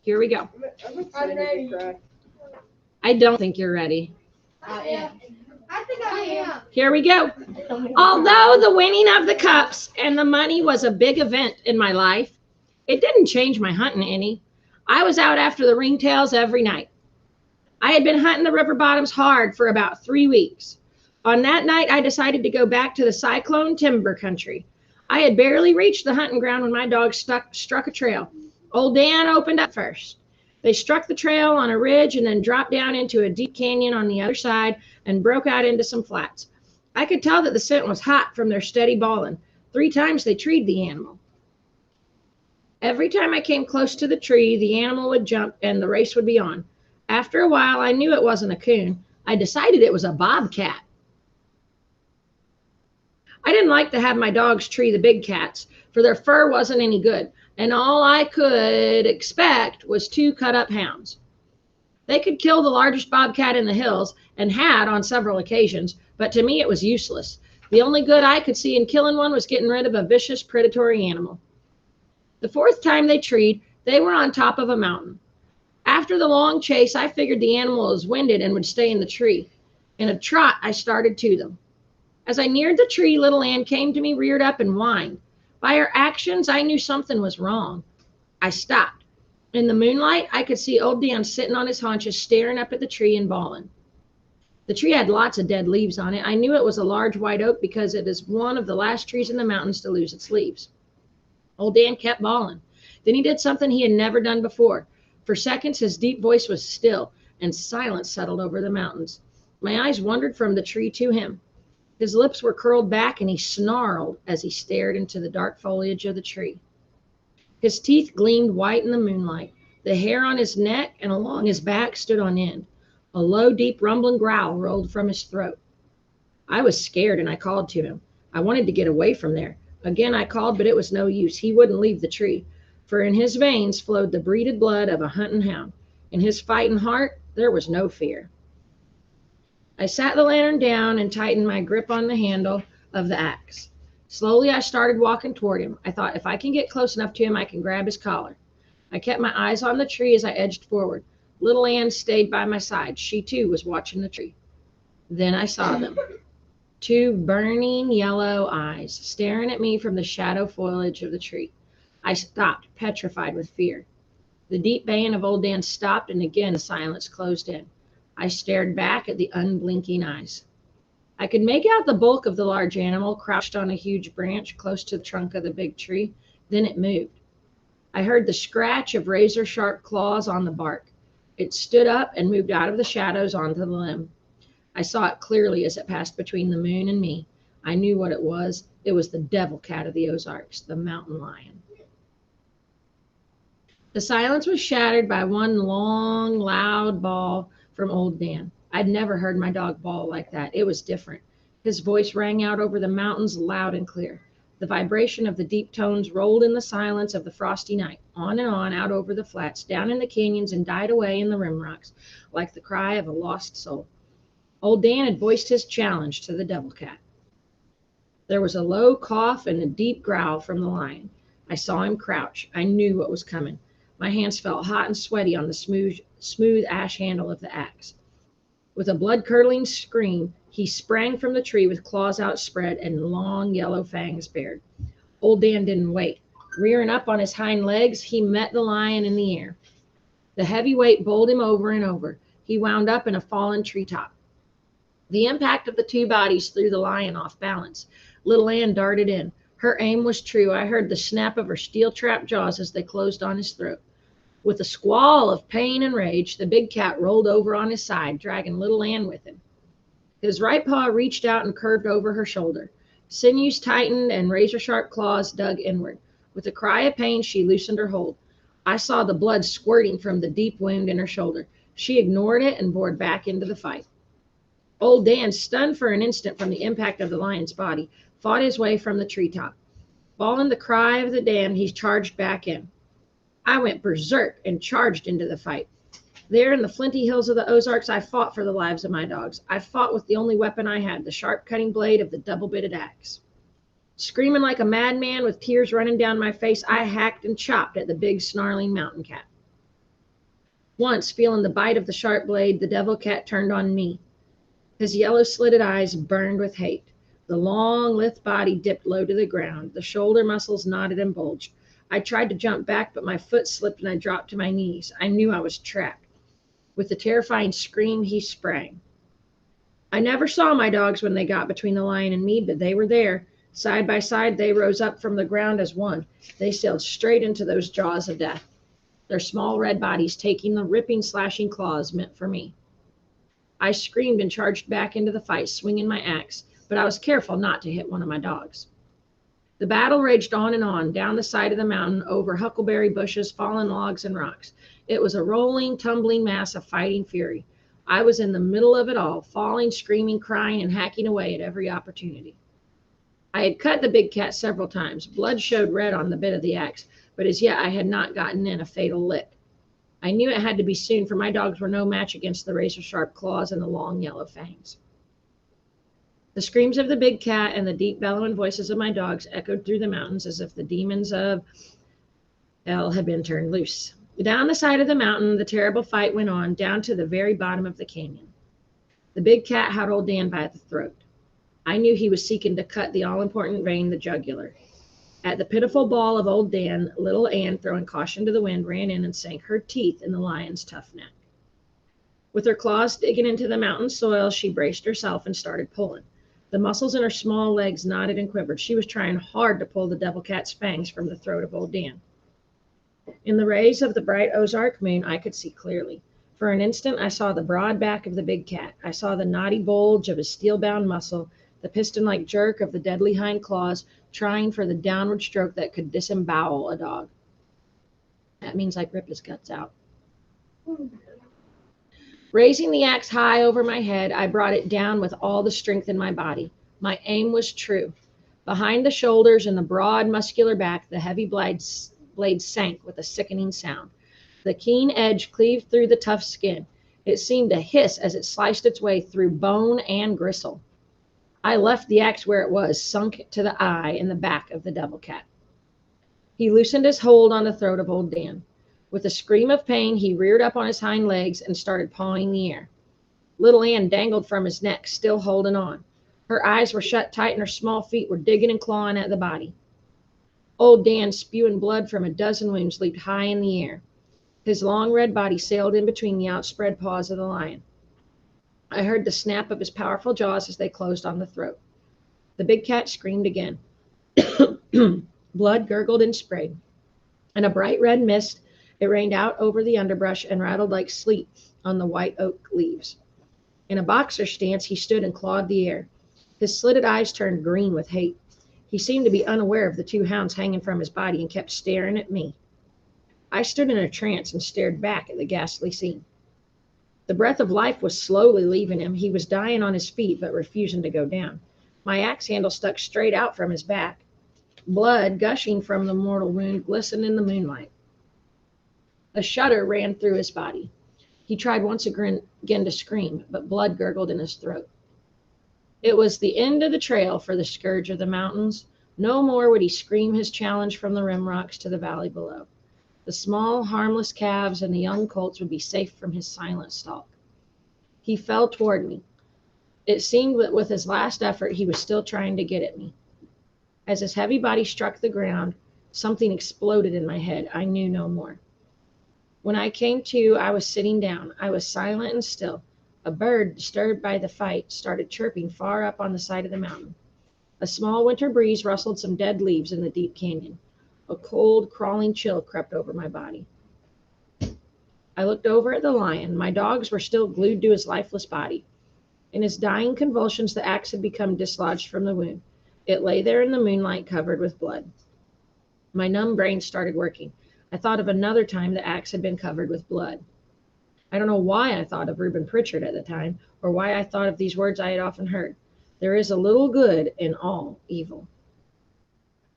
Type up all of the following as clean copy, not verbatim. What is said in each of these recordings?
Here we go. I'm excited to cry. I don't think you're ready. I am. I think I am. Here we go. Although the winning of the cups and the money was a big event in my life, it didn't change my hunting any. I was out after the ringtails every night. I had been hunting the river bottoms hard for about 3 weeks. On that night, I decided to go back to the Cyclone Timber Country. I had barely reached the hunting ground when my dog struck a trail. Old Dan opened up first. They struck the trail on a ridge and then dropped down into a deep canyon on the other side and broke out into some flats. I could tell that the scent was hot from their steady bawling. 3 times they treed the animal. Every time I came close to the tree, the animal would jump and the race would be on. After a while, I knew it wasn't a coon. I decided it was a bobcat. I didn't like to have my dogs tree the big cats, for their fur wasn't any good, and all I could expect was 2 cut-up hounds. They could kill the largest bobcat in the hills, and had on several occasions, but to me it was useless. The only good I could see in killing one was getting rid of a vicious predatory animal. The 4th time they treed, they were on top of a mountain. After the long chase, I figured the animal was winded and would stay in the tree. In a trot, I started to them. As I neared the tree, Little Ann came to me, reared up, and whined. By her actions, I knew something was wrong. I stopped. In the moonlight, I could see Old Dan sitting on his haunches, staring up at the tree and bawling. The tree had lots of dead leaves on it. I knew it was a large white oak because it is one of the last trees in the mountains to lose its leaves. Old Dan kept bawling. Then he did something he had never done before. For seconds, his deep voice was still, and silence settled over the mountains. My eyes wandered from the tree to him. His lips were curled back, and he snarled as he stared into the dark foliage of the tree. His teeth gleamed white in the moonlight. The hair on his neck and along his back stood on end. A low, deep, rumbling growl rolled from his throat. I was scared, and I called to him. I wanted to get away from there. Again I called, but it was no use. He wouldn't leave the tree, for in his veins flowed the breeded blood of a hunting hound. In his fighting heart, there was no fear. I sat the lantern down and tightened my grip on the handle of the axe. Slowly, I started walking toward him. I thought, if I can get close enough to him, I can grab his collar. I kept my eyes on the tree as I edged forward. Little Ann stayed by my side. She, too, was watching the tree. Then I saw them. 2 burning yellow eyes staring at me from the shadow foliage of the tree. I stopped, petrified with fear. The deep baying of Old Dan stopped, and again the silence closed in. I stared back at the unblinking eyes. I could make out the bulk of the large animal crouched on a huge branch close to the trunk of the big tree. Then it moved. I heard the scratch of razor-sharp claws on the bark. It stood up and moved out of the shadows onto the limb. I saw it clearly as it passed between the moon and me. I knew what it was. It was the devil cat of the Ozarks, the mountain lion. The silence was shattered by one long, loud bawl from Old Dan. I'd never heard my dog bawl like that. It was different. His voice rang out over the mountains loud and clear. The vibration of the deep tones rolled in the silence of the frosty night, on and on, out over the flats, down in the canyons, and died away in the rim rocks, like the cry of a lost soul. Old Dan had voiced his challenge to the devil cat. There was a low cough and a deep growl from the lion. I saw him crouch. I knew what was coming. My hands felt hot and sweaty on the smooth ash handle of the axe. With a blood-curdling scream, he sprang from the tree with claws outspread and long yellow fangs bared. Old Dan didn't wait. Rearing up on his hind legs, he met the lion in the air. The heavy weight bowled him over and over. He wound up in a fallen treetop. The impact of the 2 bodies threw the lion off balance. Little Ann darted in. Her aim was true. I heard the snap of her steel-trap jaws as they closed on his throat. With a squall of pain and rage, the big cat rolled over on his side, dragging Little Ann with him. His right paw reached out and curved over her shoulder. Sinews tightened and razor-sharp claws dug inward. With a cry of pain, she loosened her hold. I saw the blood squirting from the deep wound in her shoulder. She ignored it and bored back into the fight. Old Dan, stunned for an instant from the impact of the lion's body, fought his way from the treetop. Bawling the cry of the damned, he charged back in. I went berserk and charged into the fight. There in the flinty hills of the Ozarks, I fought for the lives of my dogs. I fought with the only weapon I had, the sharp cutting blade of the double-bitted axe. Screaming like a madman with tears running down my face, I hacked and chopped at the big snarling mountain cat. Once, feeling the bite of the sharp blade, the devil cat turned on me. His yellow-slitted eyes burned with hate. The long, lithe body dipped low to the ground. The shoulder muscles knotted and bulged. I tried to jump back, but my foot slipped and I dropped to my knees. I knew I was trapped. With a terrifying scream, he sprang. I never saw my dogs when they got between the lion and me, but they were there. Side by side, they rose up from the ground as one. They sailed straight into those jaws of death, their small red bodies taking the ripping, slashing claws meant for me. I screamed and charged back into the fight, swinging my axe, but I was careful not to hit one of my dogs. The battle raged on and on, down the side of the mountain, over huckleberry bushes, fallen logs, and rocks. It was a rolling, tumbling mass of fighting fury. I was in the middle of it all, falling, screaming, crying, and hacking away at every opportunity. I had cut the big cat several times. Blood showed red on the bit of the axe, but as yet I had not gotten in a fatal lick. I knew it had to be soon, for my dogs were no match against the razor-sharp claws and the long yellow fangs. The screams of the big cat and the deep bellowing voices of my dogs echoed through the mountains as if the demons of hell had been turned loose. Down the side of the mountain, the terrible fight went on, down to the very bottom of the canyon. The big cat had old Dan by the throat. I knew he was seeking to cut the all-important vein, the jugular. At the pitiful bawl of old Dan, little Ann, throwing caution to the wind, ran in and sank her teeth in the lion's tough neck. With her claws digging into the mountain soil, she braced herself and started pulling. The muscles in her small legs knotted and quivered. She was trying hard to pull the devil cat's fangs from the throat of old Dan. In the rays of the bright Ozark moon, I could see clearly. For an instant, I saw the broad back of the big cat. I saw the knotty bulge of his steel-bound muscle, the piston-like jerk of the deadly hind claws, trying for the downward stroke that could disembowel a dog. That means like rip his guts out. Raising the axe high over my head, I brought it down with all the strength in my body. My aim was true. Behind the shoulders and the broad, muscular back, the heavy blade sank with a sickening sound. The keen edge cleaved through the tough skin. It seemed to hiss as it sliced its way through bone and gristle. I left the axe where it was, sunk to the eye in the back of the devil cat. He loosened his hold on the throat of old Dan. With a scream of pain, he reared up on his hind legs and started pawing the air. Little Ann dangled from his neck, still holding on. Her eyes were shut tight and her small feet were digging and clawing at the body. Old Dan, spewing blood from a dozen wounds, leaped high in the air. His long red body sailed in between the outspread paws of the lion. I heard the snap of his powerful jaws as they closed on the throat. The big cat screamed again. Blood gurgled and sprayed. In a bright red mist, it rained out over the underbrush and rattled like sleet on the white oak leaves. In a boxer stance, he stood and clawed the air. His slitted eyes turned green with hate. He seemed to be unaware of the two hounds hanging from his body and kept staring at me. I stood in a trance and stared back at the ghastly scene. The breath of life was slowly leaving him. He was dying on his feet, but refusing to go down. My axe handle stuck straight out from his back. Blood, gushing from the mortal wound, glistened in the moonlight. A shudder ran through his body. He tried once again to scream, but blood gurgled in his throat. It was the end of the trail for the scourge of the mountains. No more would he scream his challenge from the rim rocks to the valley below. The small, harmless calves and the young colts would be safe from his silent stalk. He fell toward me. It seemed that with his last effort, he was still trying to get at me. As his heavy body struck the ground, something exploded in my head. I knew no more. When I came to, I was sitting down. I was silent and still. A bird, disturbed by the fight, started chirping far up on the side of the mountain. A small winter breeze rustled some dead leaves in the deep canyon. A cold, crawling chill crept over my body. I looked over at the lion. My dogs were still glued to his lifeless body. In his dying convulsions, the axe had become dislodged from the wound. It lay there in the moonlight, covered with blood. My numb brain started working. I thought of another time the axe had been covered with blood. I don't know why I thought of Reuben Pritchard at the time, or why I thought of these words I had often heard. There is a little good in all evil.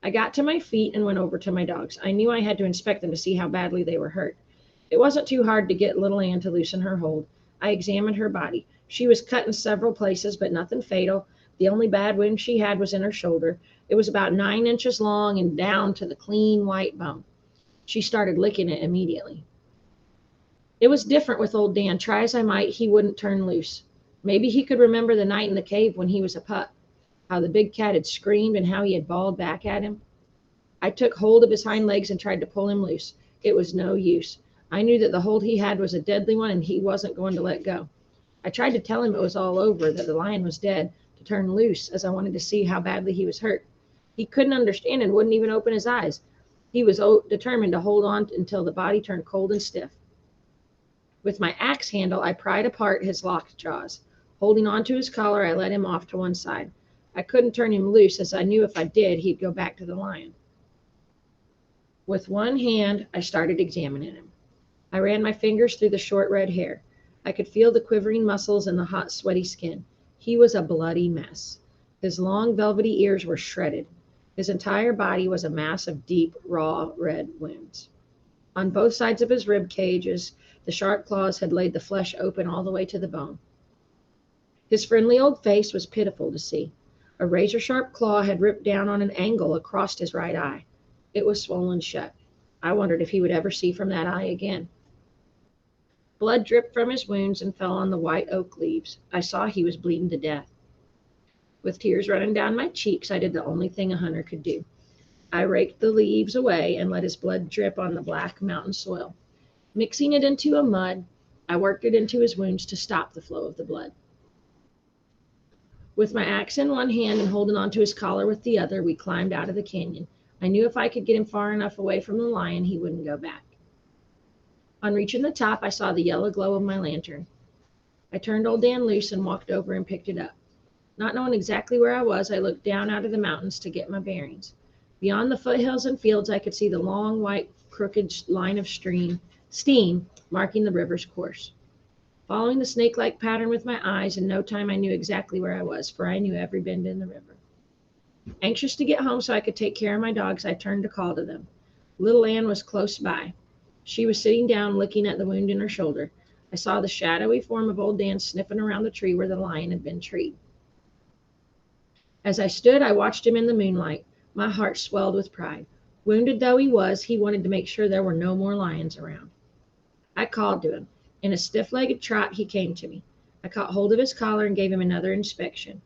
I got to my feet and went over to my dogs. I knew I had to inspect them to see how badly they were hurt. It wasn't too hard to get little Ann to loosen her hold. I examined her body. She was cut in several places, but nothing fatal. The only bad wound she had was in her shoulder. It was about 9 inches long and down to the clean white bone. She started licking it immediately. It was different with old Dan. Try as I might, he wouldn't turn loose. Maybe he could remember the night in the cave when he was a pup, how the big cat had screamed and how he had bawled back at him. I took hold of his hind legs and tried to pull him loose. It was no use. I knew that the hold he had was a deadly one and he wasn't going to let go. I tried to tell him it was all over, that the lion was dead, to turn loose, as I wanted to see how badly he was hurt. He couldn't understand and wouldn't even open his eyes. He was determined to hold on until the body turned cold and stiff. With my axe handle, I pried apart his locked jaws. Holding on to his collar, I led him off to one side. I couldn't turn him loose, as I knew if I did, he'd go back to the lion. With one hand, I started examining him. I ran my fingers through the short red hair. I could feel the quivering muscles and the hot, sweaty skin. He was a bloody mess. His long, velvety ears were shredded. His entire body was a mass of deep, raw, red wounds. On both sides of his rib cages, the sharp claws had laid the flesh open all the way to the bone. His friendly old face was pitiful to see. A razor-sharp claw had ripped down on an angle across his right eye. It was swollen shut. I wondered if he would ever see from that eye again. Blood dripped from his wounds and fell on the white oak leaves. I saw he was bleeding to death. With tears running down my cheeks, I did the only thing a hunter could do. I raked the leaves away and let his blood drip on the black mountain soil. Mixing it into a mud, I worked it into his wounds to stop the flow of the blood. With my axe in one hand and holding onto his collar with the other, we climbed out of the canyon. I knew if I could get him far enough away from the lion, he wouldn't go back. On reaching the top, I saw the yellow glow of my lantern. I turned old Dan loose and walked over and picked it up. Not knowing exactly where I was, I looked down out of the mountains to get my bearings. Beyond the foothills and fields, I could see the long, white, crooked line of steam marking the river's course. Following the snake-like pattern with my eyes, in no time I knew exactly where I was, for I knew every bend in the river. Anxious to get home so I could take care of my dogs, I turned to call to them. Little Ann was close by. She was sitting down, looking at the wound in her shoulder. I saw the shadowy form of old Dan sniffing around the tree where the lion had been treed. As I stood, I watched him in the moonlight. My heart swelled with pride. Wounded though he was, he wanted to make sure there were no more lions around. I called to him. In a stiff-legged trot, he came to me. I caught hold of his collar and gave him another inspection.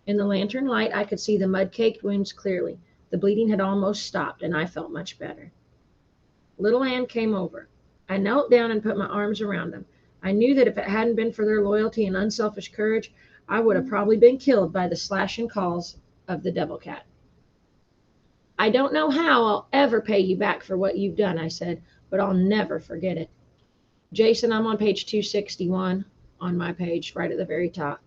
In the lantern light, I could see the mud-caked wounds clearly. The bleeding had almost stopped, and I felt much better. Little Ann came over. I knelt down and put my arms around them. I knew that if it hadn't been for their loyalty and unselfish courage, I would have probably been killed by the slashing calls of the devil cat. I don't know how I'll ever pay you back for what you've done, I said, but I'll never forget it. Jason, I'm on page 261 on my page, right at the very top.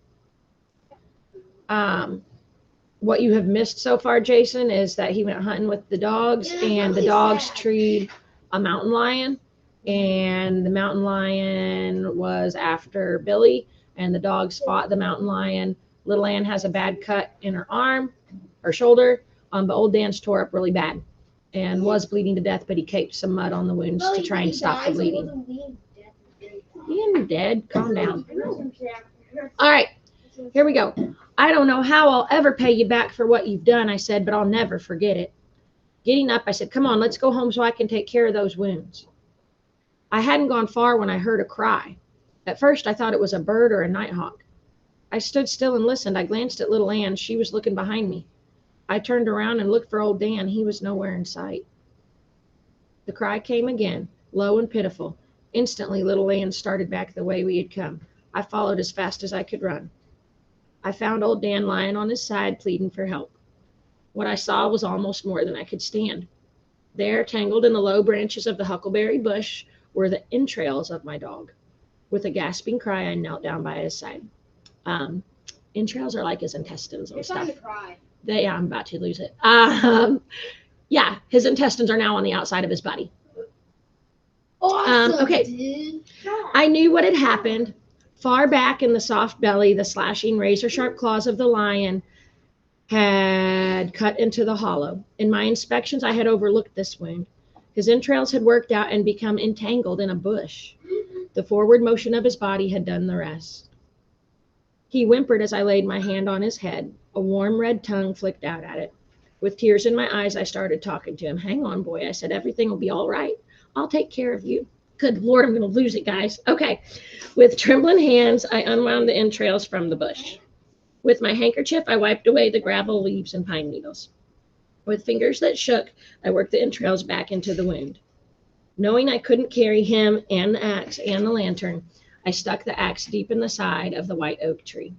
What you have missed so far, Jason, is that he went hunting with the dogs, and the dogs treed a mountain lion, and the mountain lion was after Billy, and the dogs fought the mountain lion. Little Ann has a bad cut in her arm, her shoulder, but old Dan's tore up really bad and was bleeding to death, but he caked some mud on the wounds to try and stop the bleeding. He ain't dead. Calm down. All right, here we go. I don't know how I'll ever pay you back for what you've done, I said, but I'll never forget it. Getting up, I said, come on, let's go home so I can take care of those wounds. I hadn't gone far when I heard a cry. At first, I thought it was a bird or a nighthawk. I stood still and listened. I glanced at little Ann. She was looking behind me. I turned around and looked for old Dan. He was nowhere in sight. The cry came again, low and pitiful. Instantly, little Ann started back the way we had come. I followed as fast as I could run. I found old Dan lying on his side, pleading for help. What I saw was almost more than I could stand. There, tangled in the low branches of the huckleberry bush, were the entrails of my dog. With a gasping cry, I knelt down by his side. Entrails are like his intestines and stuff. Yeah, I'm about to lose it. Yeah, his intestines are now on the outside of his body. Awesome, okay. Dude. I knew what had happened. Far back in the soft belly, the slashing razor-sharp claws of the lion had cut into the hollow. In my inspections, I had overlooked this wound. His entrails had worked out and become entangled in a bush. The forward motion of his body had done the rest. He whimpered as I laid my hand on his head. A warm red tongue flicked out at it. With tears in my eyes, I started talking to him. Hang on, boy, I said, everything will be all right. I'll take care of you. Good Lord, I'm going to lose it, guys. Okay. With trembling hands, I unwound the entrails from the bush. With my handkerchief, I wiped away the gravel, leaves, and pine needles. With fingers that shook, I worked the entrails back into the wound. Knowing I couldn't carry him and the axe and the lantern, I stuck the axe deep in the side of the white oak tree.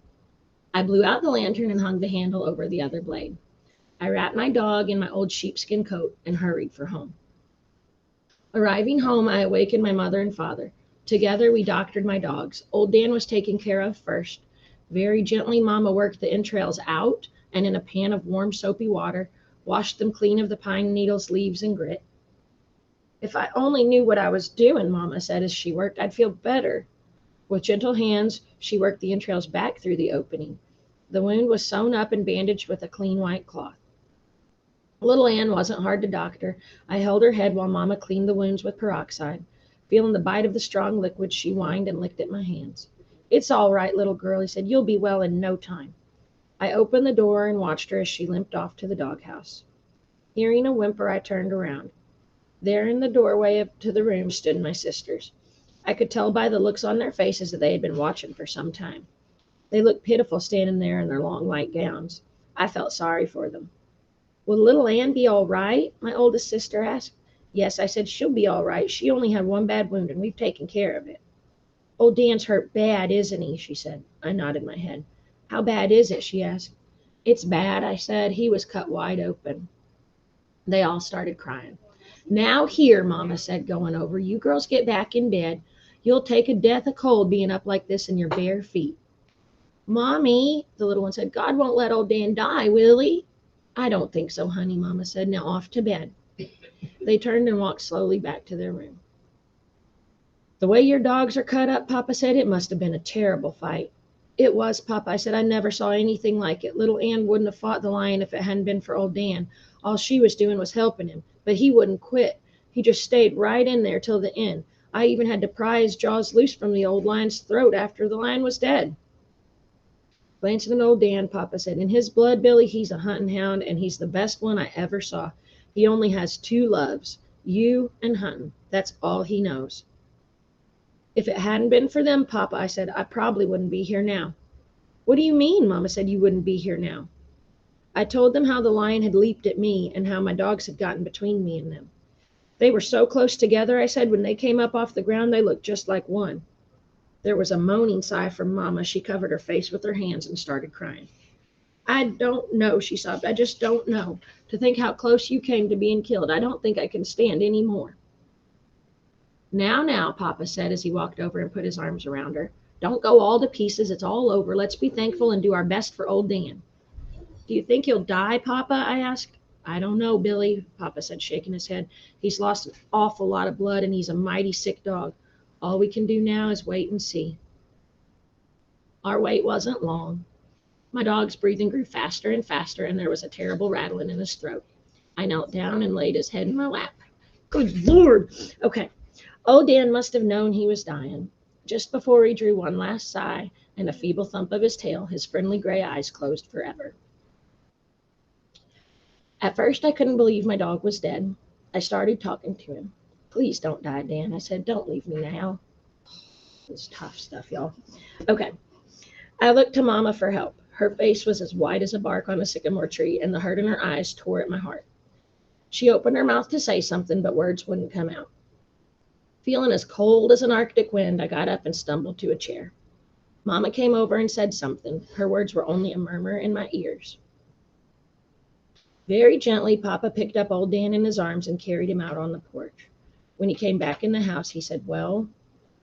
I blew out the lantern and hung the handle over the other blade. I wrapped my dog in my old sheepskin coat and hurried for home. Arriving home, I awakened my mother and father. Together, we doctored my dogs. Old Dan was taken care of first. Very gently, Mama worked the entrails out and in a pan of warm, soapy water, washed them clean of the pine needles, leaves, and grit. If I only knew what I was doing, Mama said as she worked, I'd feel better. With gentle hands, she worked the entrails back through the opening. The wound was sewn up and bandaged with a clean white cloth. Little Ann wasn't hard to doctor. I held her head while Mama cleaned the wounds with peroxide. Feeling the bite of the strong liquid, she whined and licked at my hands. It's all right, little girl, he said. You'll be well in no time. I opened the door and watched her as she limped off to the doghouse. Hearing a whimper, I turned around. There in the doorway to the room stood my sisters. I could tell by the looks on their faces that they had been watching for some time. They looked pitiful standing there in their long white gowns. I felt sorry for them. Will little Ann be all right? My oldest sister asked. Yes, I said, she'll be all right. She only had one bad wound, and we've taken care of it. Old Dan's hurt bad, isn't he? She said. I nodded my head. How bad is it? She asked. It's bad, I said. He was cut wide open. They all started crying. Now here, Mama said, going over. You girls get back in bed. You'll take a death of cold being up like this in your bare feet. Mommy, the little one said, God won't let old Dan die, will he? I don't think so, honey, Mama said. Now off to bed. They turned and walked slowly back to their room. The way your dogs are cut up, Papa said, it must have been a terrible fight. It was, Papa. I said, I never saw anything like it. Little Ann wouldn't have fought the lion if it hadn't been for old Dan. All she was doing was helping him, but he wouldn't quit. He just stayed right in there till the end. I even had to pry his jaws loose from the old lion's throat after the lion was dead. Glancing at old Dan, Papa said, in his blood, Billy, he's a hunting hound, and he's the best one I ever saw. He only has two loves, you and hunting. That's all he knows. If it hadn't been for them, Papa, I said, I probably wouldn't be here now. What do you mean? Mama said, you wouldn't be here now. I told them how the lion had leaped at me and how my dogs had gotten between me and them. They were so close together, I said, when they came up off the ground, they looked just like one. There was a moaning sigh from Mama. She covered her face with her hands and started crying. I don't know, she sobbed. I just don't know. To think how close you came to being killed. I don't think I can stand any more. Now, Papa said as he walked over and put his arms around her. Don't go all to pieces. It's all over. Let's be thankful and do our best for old Dan. Do you think he'll die, Papa? I asked. I don't know, Billy, Papa said, shaking his head. He's lost an awful lot of blood, and he's a mighty sick dog. All we can do now is wait and see. Our wait wasn't long. My dog's breathing grew faster and faster, and there was a terrible rattling in his throat. I knelt down and laid his head in my lap. Good Lord! Okay. Old Dan must have known he was dying. Just before he drew one last sigh and a feeble thump of his tail, his friendly gray eyes closed forever. At first, I couldn't believe my dog was dead. I started talking to him. Please don't die, Dan. I said, don't leave me now. It's tough stuff, y'all. Okay. I looked to Mama for help. Her face was as white as a bark on a sycamore tree, and the hurt in her eyes tore at my heart. She opened her mouth to say something, but words wouldn't come out. Feeling as cold as an Arctic wind, I got up and stumbled to a chair. Mama came over and said something. Her words were only a murmur in my ears. Very gently, Papa picked up old Dan in his arms and carried him out on the porch. When he came back in the house, he said, well,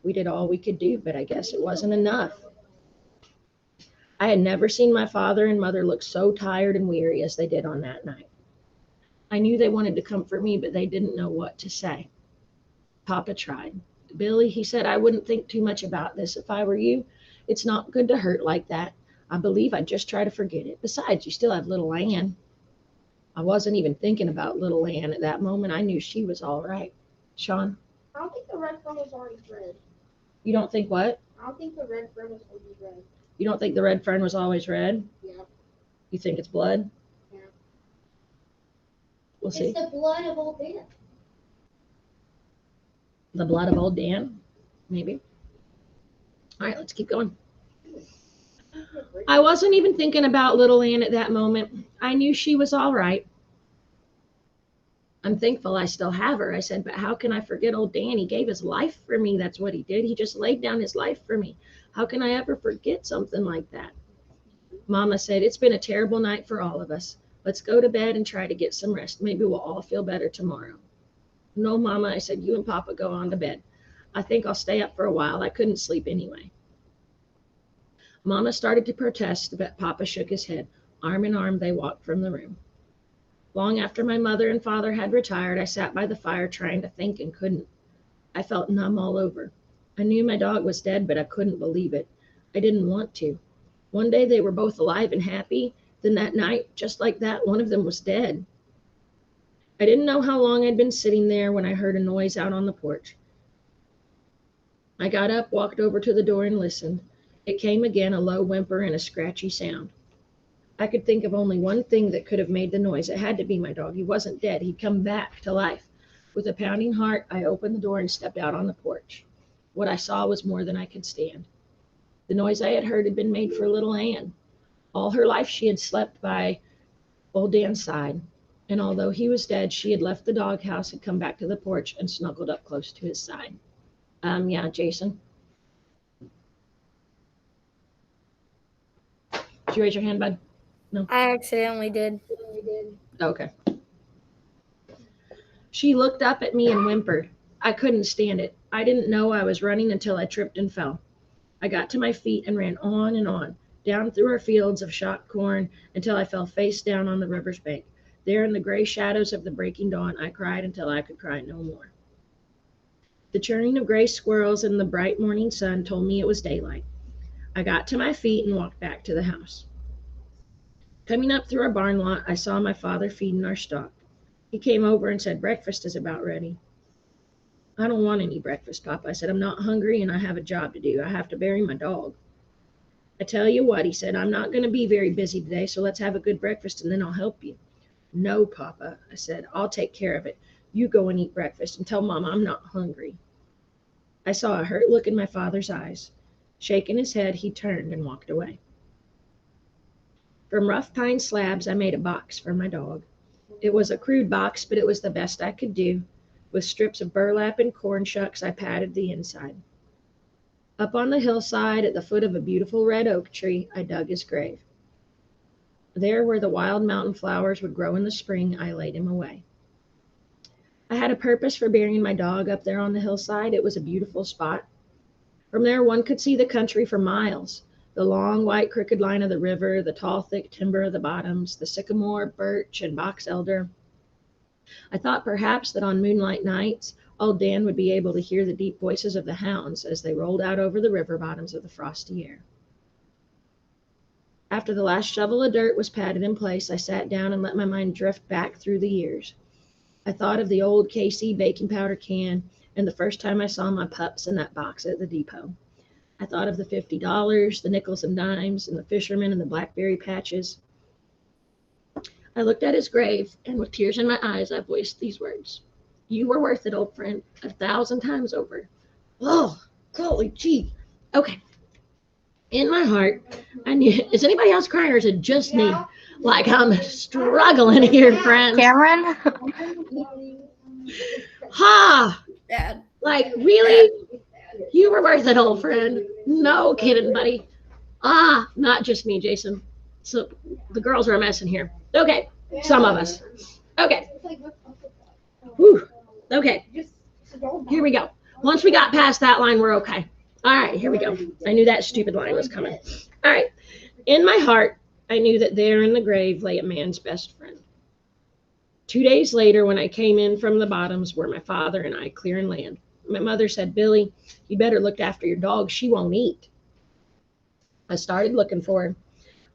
we did all we could do, but I guess it wasn't enough. I had never seen my father and mother look so tired and weary as they did on that night. I knew they wanted to comfort me, but they didn't know what to say. Papa tried. Billy, he said, I wouldn't think too much about this if I were you. It's not good to hurt like that. I believe I'd just try to forget it. Besides, you still have little Ann. I wasn't even thinking about little Ann at that moment. I knew she was all right. Sean? I don't think the red fern was always red. You don't think what? I don't think the red fern was always red. You don't think the red fern was always red? Yeah. You think it's blood? Yeah. We'll see. It's the blood of old Dan. The blood of old Dan? Maybe. All right, let's keep going. I wasn't even thinking about little Ann at that moment. I knew she was all right. I'm thankful I still have her. I said, but how can I forget old Dan? He gave his life for me. That's what he did. He just laid down his life for me. How can I ever forget something like that? Mama said, it's been a terrible night for all of us. Let's go to bed and try to get some rest. Maybe we'll all feel better tomorrow. No, Mama, I said, you and Papa go on to bed. I think I'll stay up for a while. I couldn't sleep anyway. Mama started to protest, but Papa shook his head. Arm in arm, they walked from the room. Long after my mother and father had retired, I sat by the fire trying to think and couldn't. I felt numb all over. I knew my dog was dead, but I couldn't believe it. I didn't want to. One day they were both alive and happy. Then that night, just like that, one of them was dead. I didn't know how long I'd been sitting there when I heard a noise out on the porch. I got up, walked over to the door, and listened. It came again, a low whimper and a scratchy sound. I could think of only one thing that could have made the noise. It had to be my dog. He wasn't dead. He'd come back to life. With a pounding heart, I opened the door and stepped out on the porch. What I saw was more than I could stand. The noise I had heard had been made for little Ann. All her life she had slept by old Dan's side, and although he was dead, she had left the doghouse, had come back to the porch, and snuggled up close to his side. Yeah, Jason. Did you raise your hand, bud? No. I accidentally did. Okay. She looked up at me and whimpered. I couldn't stand it. I didn't know I was running until I tripped and fell. I got to my feet and ran on, down through our fields of shocked corn until I fell face down on the river's bank. There in the gray shadows of the breaking dawn, I cried until I could cry no more. The churning of gray squirrels in the bright morning sun told me it was daylight. I got to my feet and walked back to the house. Coming up through our barn lot, I saw my father feeding our stock. He came over and said, breakfast is about ready. I don't want any breakfast, Papa. I said, I'm not hungry and I have a job to do. I have to bury my dog. I tell you what, he said, I'm not going to be very busy today, so let's have a good breakfast and then I'll help you. No, Papa, I said, I'll take care of it. You go and eat breakfast and tell Mama I'm not hungry. I saw a hurt look in my father's eyes. Shaking his head, he turned and walked away. From rough pine slabs, I made a box for my dog. It was a crude box, but it was the best I could do. With strips of burlap and corn shucks, I padded the inside. Up on the hillside, at the foot of a beautiful red oak tree, I dug his grave. There, where the wild mountain flowers would grow in the spring, I laid him away. I had a purpose for burying my dog up there on the hillside. It was a beautiful spot. From there, one could see the country for miles. The long, white, crooked line of the river, the tall, thick timber of the bottoms, the sycamore, birch, and box elder. I thought perhaps that on moonlight nights, old Dan would be able to hear the deep voices of the hounds as they rolled out over the river bottoms of the frosty air. After the last shovel of dirt was patted in place, I sat down and let my mind drift back through the years. I thought of the old KC baking powder can and the first time I saw my pups in that box at the depot. I thought of the $50, the nickels and dimes, and the fishermen and the blackberry patches. I looked at his grave, and with tears in my eyes, I voiced these words. You were worth it, old friend, 1,000 times over. Oh, golly gee. Okay. In my heart, I knew, is anybody else crying or is it just me? Like I'm struggling here, friends. Cameron? Ha! Dad. Like, really? You were worth it, old friend. No kidding, buddy. Not just me, Jason. So the girls are a mess in here. Okay, some of us. Okay. Whew. Okay, here we go. Once we got past that line, we're okay. All right, here we go. I knew that stupid line was coming. All right. In my heart, I knew that there in the grave lay a man's best friend. 2 days later, when I came in from the bottoms, were my father and I clearing land. My mother said, Billy, you better look after your dog. She won't eat. I started looking for her.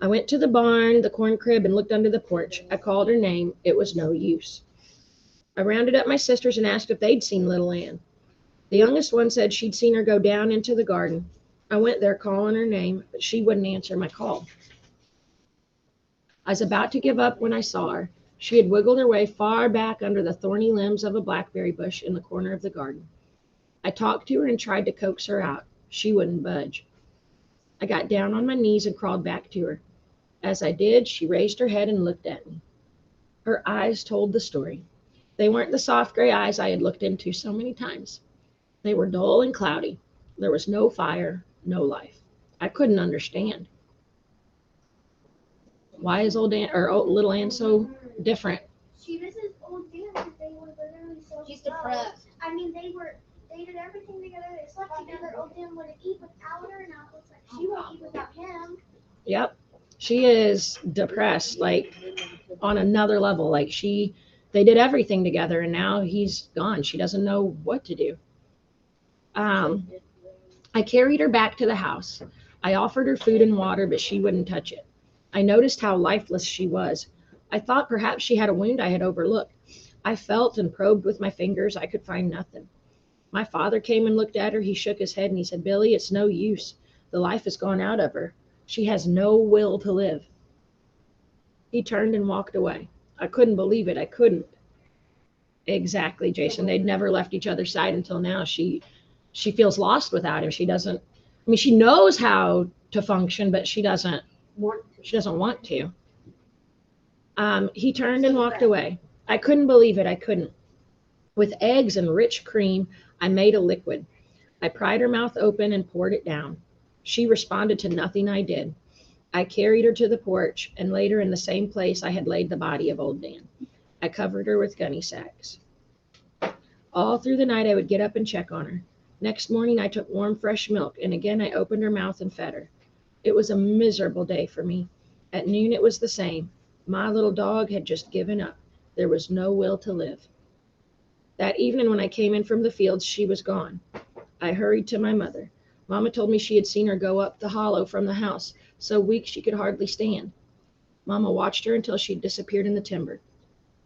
I went to the barn, the corn crib, and looked under the porch. I called her name. It was no use. I rounded up my sisters and asked if they'd seen little Ann. The youngest one said she'd seen her go down into the garden. I went there calling her name, but she wouldn't answer my call. I was about to give up when I saw her. She had wiggled her way far back under the thorny limbs of a blackberry bush in the corner of the garden. I talked to her and tried to coax her out. She wouldn't budge. I got down on my knees and crawled back to her. As I did, she raised her head and looked at me. Her eyes told the story. They weren't the soft gray eyes I had looked into so many times. They were dull and cloudy. There was no fire, no life. I couldn't understand. Why is little Ann so different? She misses old Dan because they were literally so She's close. depressed. I mean, they did everything together. They slept together. Old Dan wouldn't eat without her. Now it looks like she won't eat without him. Yep. She is depressed, like on another level. They did everything together and now he's gone. She doesn't know what to do. I carried her back to the house. I offered her food and water, but she wouldn't touch it. I noticed how lifeless she was. I thought perhaps she had a wound I had overlooked. I felt and probed with my fingers. I could find nothing. My father came and looked at her. He shook his head and he said, "Billy, it's no use. The life has gone out of her. She has no will to live." He turned and walked away. I couldn't believe it. I couldn't. Exactly, Jason. They'd never left each other's side until now. She feels lost without him. She knows how to function, but she doesn't want to. He turned and walked away. I couldn't believe it. I couldn't. With eggs and rich cream, I made a liquid. I pried her mouth open and poured it down. She responded to nothing I did. I carried her to the porch and laid her in the same place I had laid the body of old Dan. I covered her with gunny sacks. All through the night, I would get up and check on her. Next morning, I took warm, fresh milk, and again I opened her mouth and fed her. It was a miserable day for me. At noon, it was the same. My little dog had just given up. There was no will to live. That evening, when I came in from the fields, she was gone. I hurried to my mother. Mama told me she had seen her go up the hollow from the house, so weak she could hardly stand. Mama watched her until she'd disappeared in the timber.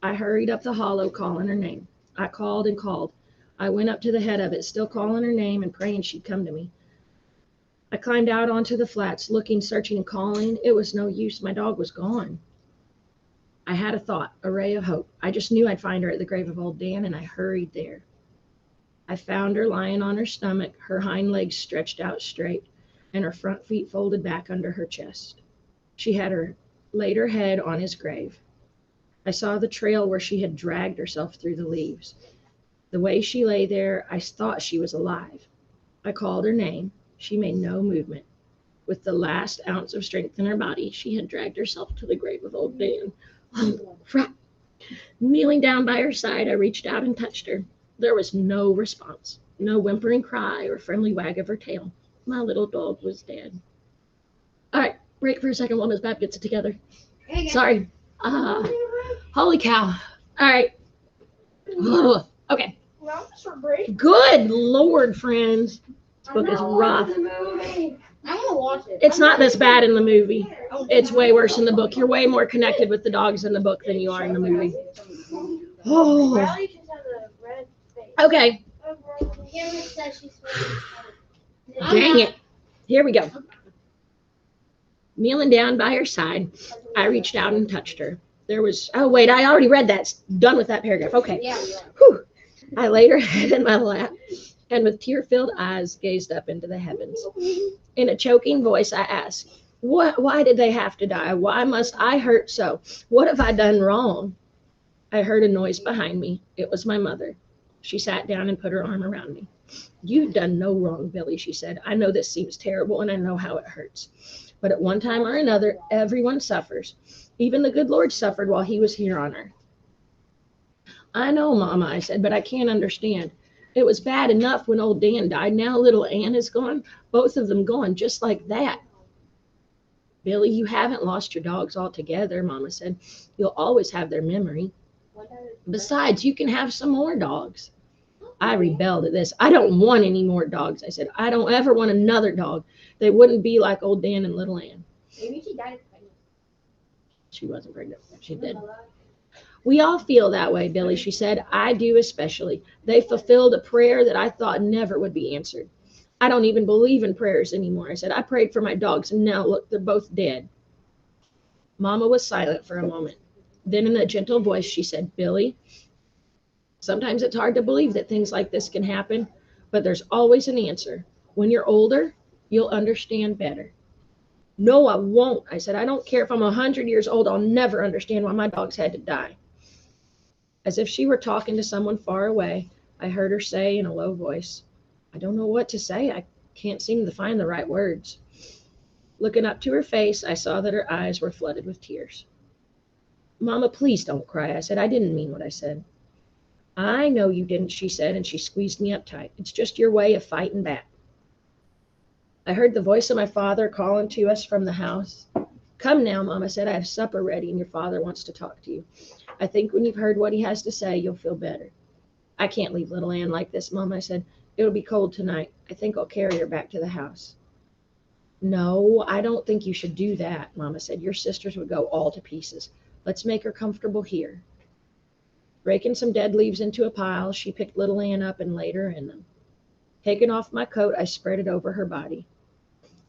I hurried up the hollow, calling her name. I called and called. I went up to the head of it, still calling her name and praying she'd come to me. I climbed out onto the flats, looking, searching, and calling. It was no use. My dog was gone. I had a thought, a ray of hope. I just knew I'd find her at the grave of old Dan, and I hurried there. I found her lying on her stomach, her hind legs stretched out straight, and her front feet folded back under her chest. She had laid her head on his grave. I saw the trail where she had dragged herself through the leaves. The way she lay there, I thought she was alive. I called her name. She made no movement. With the last ounce of strength in her body, she had dragged herself to the grave of old Dan. Oh, crap. Kneeling down by her side, I reached out and touched her. There was no response, no whimpering cry or friendly wag of her tail. My little dog was dead. All right, break for a second while Miss Bab gets it together. Sorry. Holy cow. All right. Okay. Not just for break. Good Lord, friends. This book is rough. I want to watch it. It's not this bad in the movie. It's way worse in the book. You're way more connected with the dogs in the book than you are in the movie. Oh. Riley just has a red face. Okay. Cameron says she's Dang it. Here we go. Kneeling down by her side, I reached out and touched her. There was, oh wait, I already read that. Done with that paragraph. Okay. Yeah. Whew. I laid her head in my lap and with tear-filled eyes gazed up into the heavens. In a choking voice, I asked, why did they have to die? Why must I hurt so? What have I done wrong? I heard a noise behind me. It was my mother. She sat down and put her arm around me. You've done no wrong, Billy, she said. I know this seems terrible and I know how it hurts. But at one time or another, everyone suffers. Even the good Lord suffered while he was here on earth. I know, Mama, I said, but I can't understand. It was bad enough when old Dan died. Now little Ann is gone. Both of them gone just like that. Billy, you haven't lost your dogs altogether, Mama said. You'll always have their memory. Besides, you can have some more dogs. I rebelled at this. I don't want any more dogs, I said. I don't ever want another dog. They wouldn't be like old Dan and little Ann. Maybe she died of pregnancy. She wasn't pregnant. She did. We all feel that way, Billy, she said. I do especially. They fulfilled a prayer that I thought never would be answered. I don't even believe in prayers anymore, I said. I prayed for my dogs, and now, look, they're both dead. Mama was silent for a moment. Then in a gentle voice, she said, Billy, sometimes it's hard to believe that things like this can happen. but there's always an answer. When you're older, you'll understand better. No, I won't. I said, I don't care if I'm 100 years old. I'll never understand why my dogs had to die. As if she were talking to someone far away, I heard her say in a low voice, I don't know what to say. I can't seem to find the right words. Looking up to her face, I saw that her eyes were flooded with tears. Mama, please don't cry. I said, I didn't mean what I said. I know you didn't, she said, and she squeezed me up tight. It's just your way of fighting back. I heard the voice of my father calling to us from the house. Come now, Mama said, I have supper ready and your father wants to talk to you. I think when you've heard what he has to say, you'll feel better. I can't leave little Ann like this, Mama. I said, it'll be cold tonight. I think I'll carry her back to the house. No, I don't think you should do that, Mama said. Your sisters would go all to pieces. Let's make her comfortable here. Raking some dead leaves into a pile, she picked little Ann up and laid her in them. Taking off my coat, I spread it over her body.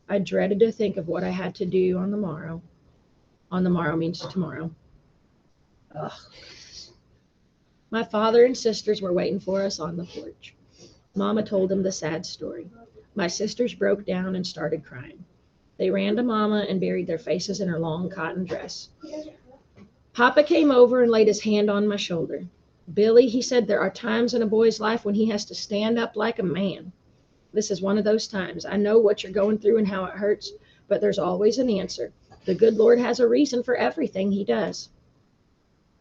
I dreaded to think of what I had to do on the morrow. On the morrow means tomorrow. Ugh. My father and sisters were waiting for us on the porch. Mama told them the sad story. My sisters broke down and started crying. They ran to Mama and buried their faces in her long cotton dress. Papa came over and laid his hand on my shoulder. Billy, he said, there are times in a boy's life when he has to stand up like a man. This is one of those times. I know what you're going through and how it hurts, but there's always an answer. The good Lord has a reason for everything he does.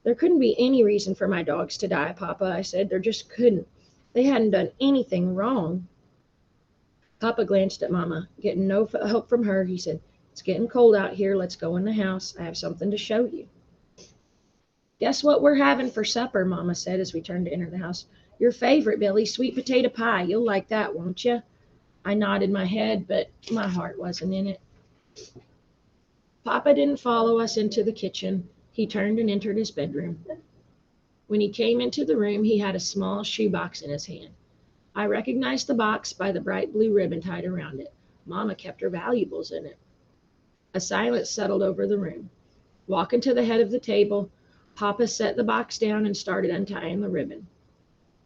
There couldn't be any reason for my dogs to die, Papa, I said. There just couldn't. They hadn't done anything wrong. Papa glanced at Mama. Getting no help from her, he said, it's getting cold out here. Let's go in the house. I have something to show you. Guess what we're having for supper, Mama said as we turned to enter the house. Your favorite, Billy, sweet potato pie. You'll like that, won't you? I nodded my head, but my heart wasn't in it. Papa didn't follow us into the kitchen. He turned and entered his bedroom. When he came into the room, he had a small shoebox in his hand. I recognized the box by the bright blue ribbon tied around it. Mama kept her valuables in it. A silence settled over the room. Walking to the head of the table, Papa set the box down and started untying the ribbon.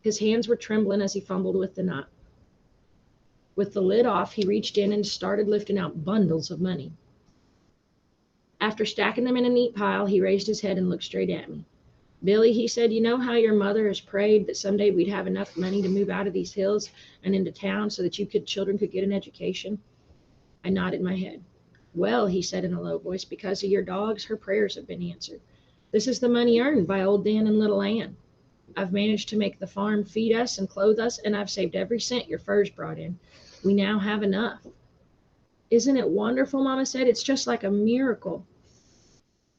His hands were trembling as he fumbled with the knot. With the lid off, he reached in and started lifting out bundles of money. After stacking them in a neat pile, he raised his head and looked straight at me. Billy, he said, you know how your mother has prayed that someday we'd have enough money to move out of these hills and into town so that children could get an education? I nodded my head. Well, he said in a low voice, because of your dogs, her prayers have been answered. This is the money earned by old Dan and little Ann. I've managed to make the farm feed us and clothe us, and I've saved every cent your furs brought in. We now have enough. Isn't it wonderful, Mama said. It's just like a miracle.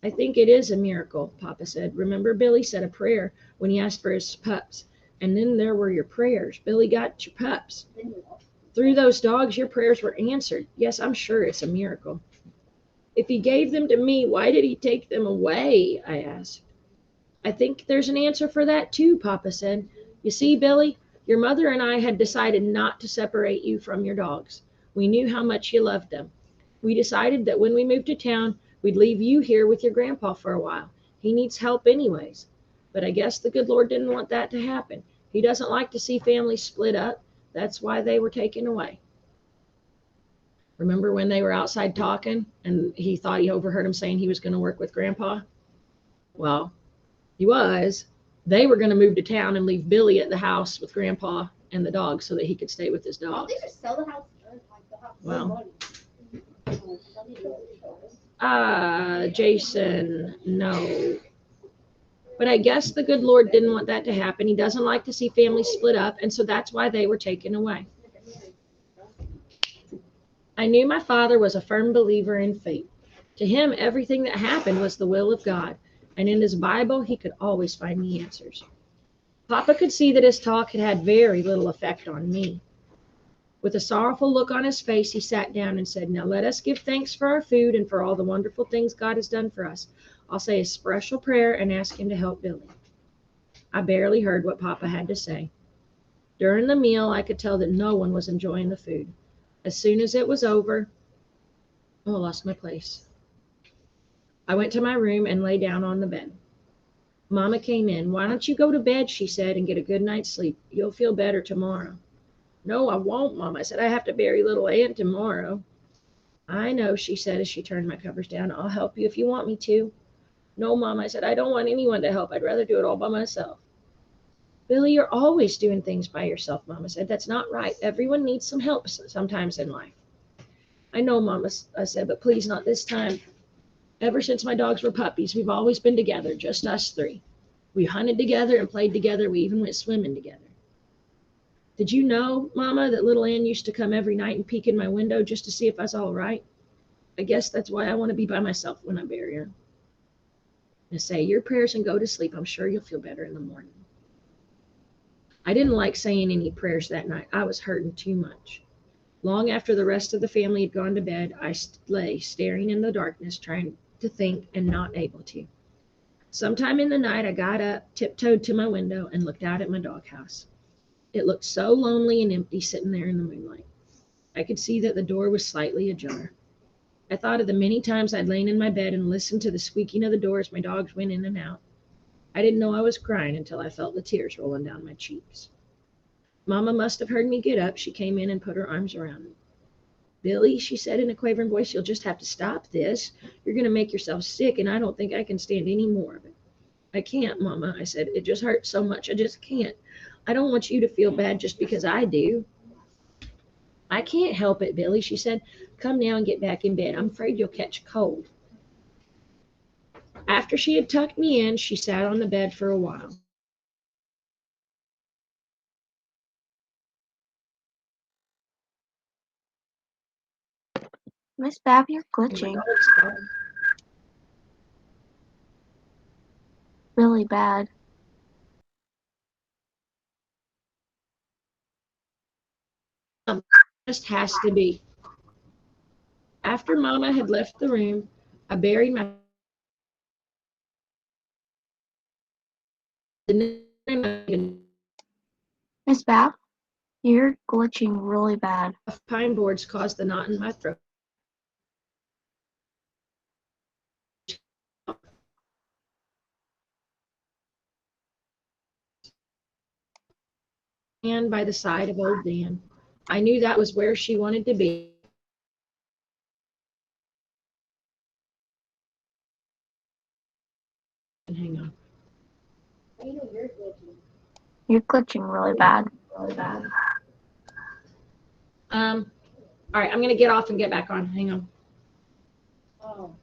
I think it is a miracle, Papa said. Remember, Billy said a prayer when he asked for his pups. And then there were your prayers. Billy got your pups. Through those dogs, your prayers were answered. Yes, I'm sure it's a miracle. If he gave them to me, why did he take them away? I asked. I think there's an answer for that too, Papa said. You see, Billy, your mother and I had decided not to separate you from your dogs. We knew how much you loved them. We decided that when we moved to town, we'd leave you here with your grandpa for a while. He needs help anyways. But I guess the good Lord didn't want that to happen. He doesn't like to see families split up. That's why they were taken away. Remember when they were outside talking and he thought he overheard him saying he was going to work with grandpa? Well, he was. They were going to move to town and leave Billy at the house with grandpa and the dog so that he could stay with his Why don't dogs. they just sell the house? Like the house. Well. Jason, no. But I guess the good Lord didn't want that to happen. He doesn't like to see families split up, and so that's why they were taken away. I knew my father was a firm believer in fate. To him, everything that happened was the will of God, and in his Bible, he could always find the answers. Papa could see that his talk had had very little effect on me. With a sorrowful look on his face, he sat down and said, now let us give thanks for our food and for all the wonderful things God has done for us. I'll say a special prayer and ask him to help Billy. I barely heard what Papa had to say. During the meal, I could tell that no one was enjoying the food. As soon as it was over, I lost my place. I went to my room and lay down on the bed. Mama came in. Why don't you go to bed, she said, and get a good night's sleep. You'll feel better tomorrow. No, I won't, Mom. I said, I have to bury little Ann tomorrow. I know, she said as she turned my covers down. I'll help you if you want me to. No, Mom, I said, I don't want anyone to help. I'd rather do it all by myself. Billy, you're always doing things by yourself, Mama said. That's not right. Everyone needs some help sometimes in life. I know, Mama, I said, but please not this time. Ever since my dogs were puppies, we've always been together, just us three. We hunted together and played together. We even went swimming together. Did you know, Mama, that little Ann used to come every night and peek in my window just to see if I was all right? I guess that's why I want to be by myself when I bury her. And say your prayers and go to sleep. I'm sure you'll feel better in the morning. I didn't like saying any prayers that night. I was hurting too much. Long after the rest of the family had gone to bed, I lay staring in the darkness, trying to think and not able to. Sometime in the night, I got up, tiptoed to my window, and looked out at my doghouse. It looked so lonely and empty sitting there in the moonlight. I could see that the door was slightly ajar. I thought of the many times I'd lain in my bed and listened to the squeaking of the door as my dogs went in and out. I didn't know I was crying until I felt the tears rolling down my cheeks. Mama must have heard me get up. She came in and put her arms around me. Billy, she said in a quavering voice, you'll just have to stop this. You're going to make yourself sick, and I don't think I can stand any more of it. I can't, Mama, I said. It just hurts so much. I just can't. I don't want you to feel bad just because I do. I can't help it, Billy, she said. Come now and get back in bed. I'm afraid you'll catch a cold. After she had tucked me in, she sat on the bed for a while. Miss Bab, you're glitching. Really bad. Just has to be. After Mama had left the room, I buried my Miss Bab, you're glitching really bad. pine boards caused the knot in my throat. And by the side of old Dan. I knew that was where she wanted to be. Hang on. You're glitching really bad. All right, I'm gonna get off and get back on. Hang on. Oh.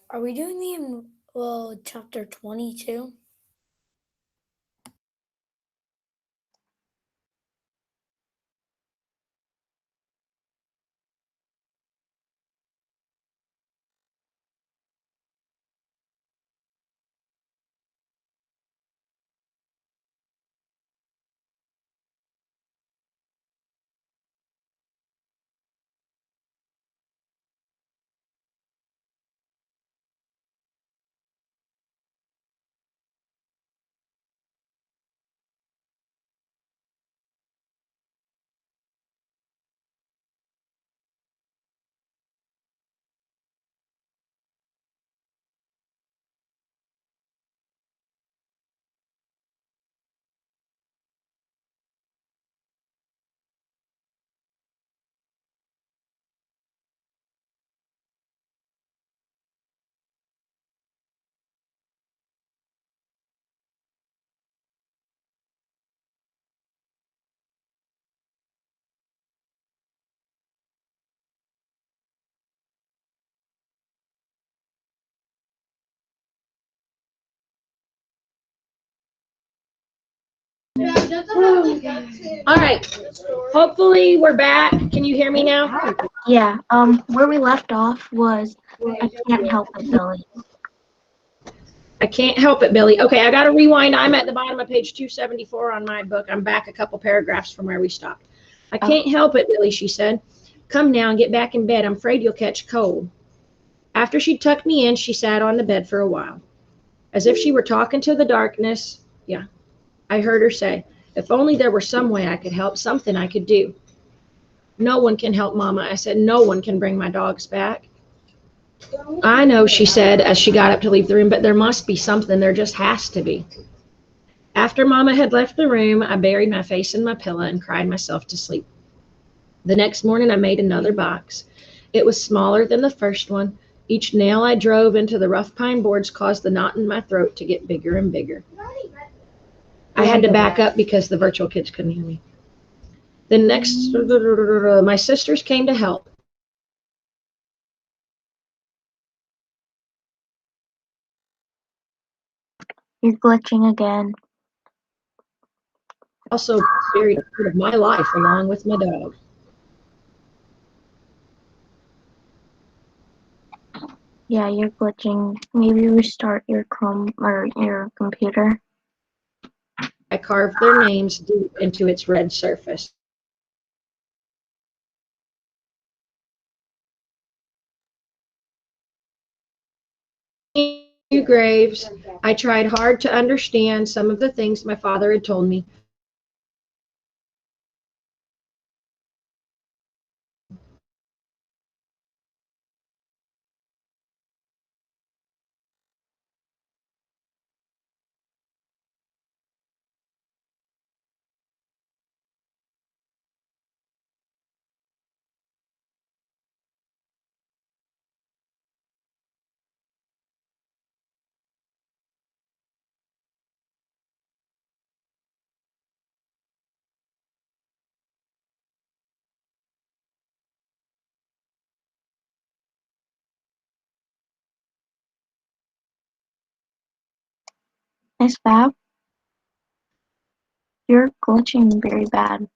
Are we doing the chapter 22? All right. Hopefully we're back. Can you hear me now? Yeah, where we left off was I can't help it, Billy. I can't help it, Billy. Okay, I got to rewind. I'm at the bottom of page 274 on my book. I'm back a couple paragraphs from where we stopped. I can't help it, Billy, she said. Come now and get back in bed. I'm afraid you'll catch cold. After she tucked me in, she sat on the bed for a while. As if she were talking to the darkness, I heard her say, if only there were some way I could help, something I could do. No one can help, Mama. I said, no one can bring my dogs back. I know, she said as she got up to leave the room, but there must be something. There just has to be. After Mama had left the room, I buried my face in my pillow and cried myself to sleep. The next morning, I made another box. It was smaller than the first one. Each nail I drove into the rough pine boards caused the knot in my throat to get bigger and bigger. I had to back up because the virtual kids couldn't hear me. The next, my sisters came to help. You're glitching again. Also buried a part of my life along with my dog. Yeah, you're glitching. Maybe restart your Chrome or your computer. I carved their names deep into its red surface. Two graves. I tried hard to understand some of the things my father had told me. Miss Fab, you're glitching very bad.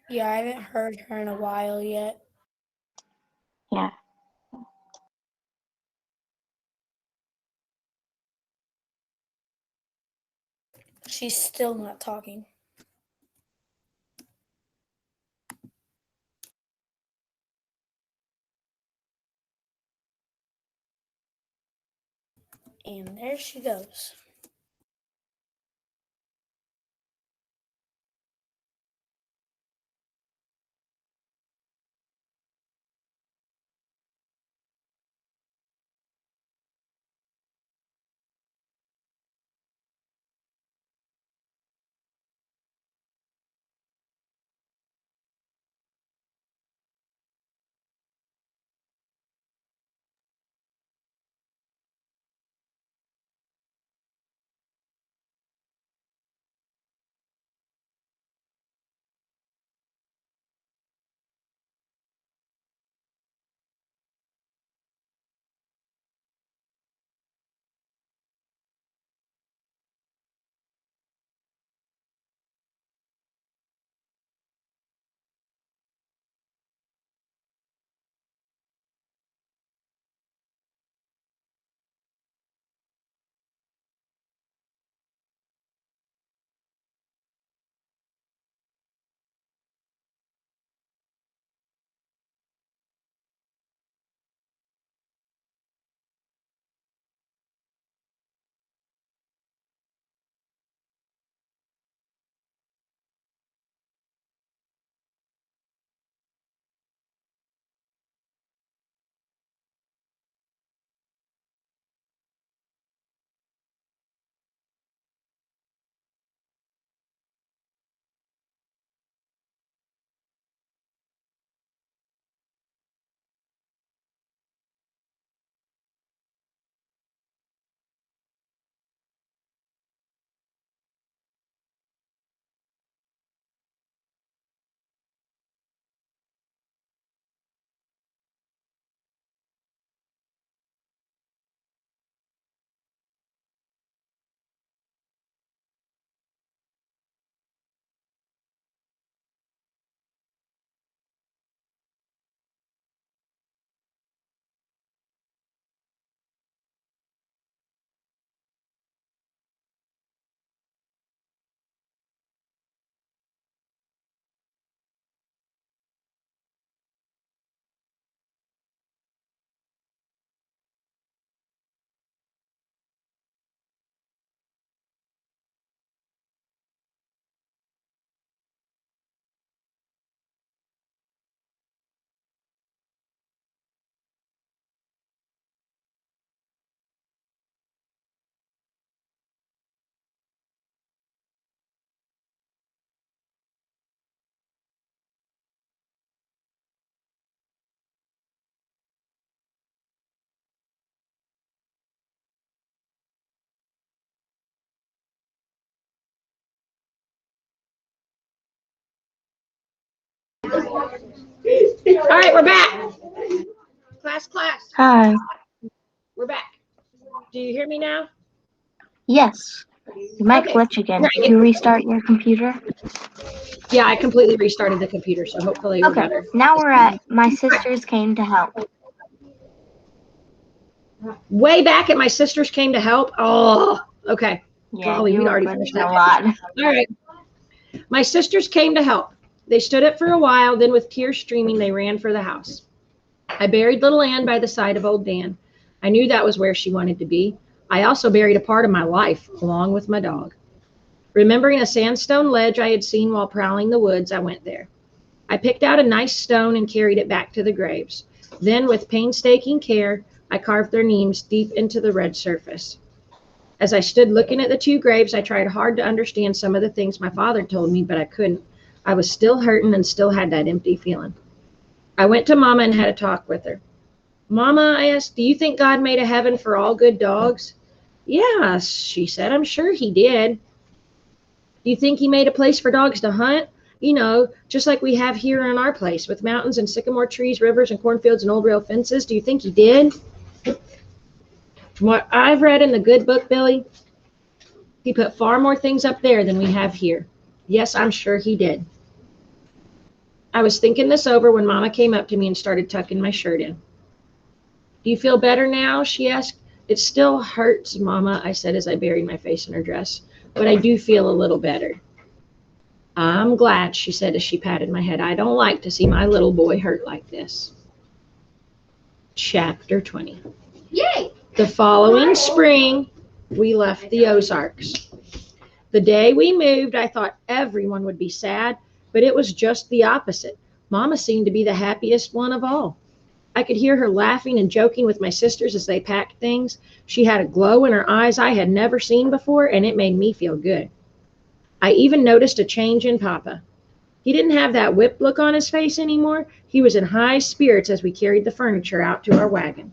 Yeah, I haven't heard her in a while yet. Yeah. She's still not talking. And there she goes. All right, we're back. Class. Hi. We're back. Do you hear me now? Yes. You might Okay. glitch again. Right. Did you restart your computer? Yeah, I completely restarted the computer, so hopefully we're Okay. better. Now we're at My Sisters Came to Help. Way back at My Sisters Came to Help. Oh, okay. Yeah, Golly, you we'd were already finished glitching that. a lot. All right. My sisters came to help. They stood it for a while, then with tears streaming, they ran for the house. I buried little Ann by the side of old Dan. I knew that was where she wanted to be. I also buried a part of my life, along with my dog. Remembering a sandstone ledge I had seen while prowling the woods, I went there. I picked out a nice stone and carried it back to the graves. Then, with painstaking care, I carved their names deep into the red surface. As I stood looking at the two graves, I tried hard to understand some of the things my father told me, but I couldn't. I was still hurting and still had that empty feeling. I went to Mama and had a talk with her. Mama, I asked, do you think God made a heaven for all good dogs? Yeah, she said, I'm sure he did. Do you think he made a place for dogs to hunt? You know, just like we have here in our place, with mountains and sycamore trees, rivers and cornfields and old rail fences. Do you think he did? From what I've read in the good book, Billy, he put far more things up there than we have here. Yes, I'm sure he did. I was thinking this over when Mama came up to me and started tucking my shirt in. Do you feel better now? She asked. It still hurts, Mama, I said as I buried my face in her dress, but I do feel a little better. I'm glad, she said as she patted my head. I don't like to see my little boy hurt like this. Chapter 20. Yay! The following spring, we left the Ozarks. The day we moved, I thought everyone would be sad, but it was just the opposite. Mama seemed to be the happiest one of all. I could hear her laughing and joking with my sisters as they packed things. She had a glow in her eyes I had never seen before, and it made me feel good. I even noticed a change in Papa. He didn't have that whipped look on his face anymore. He was in high spirits as we carried the furniture out to our wagon.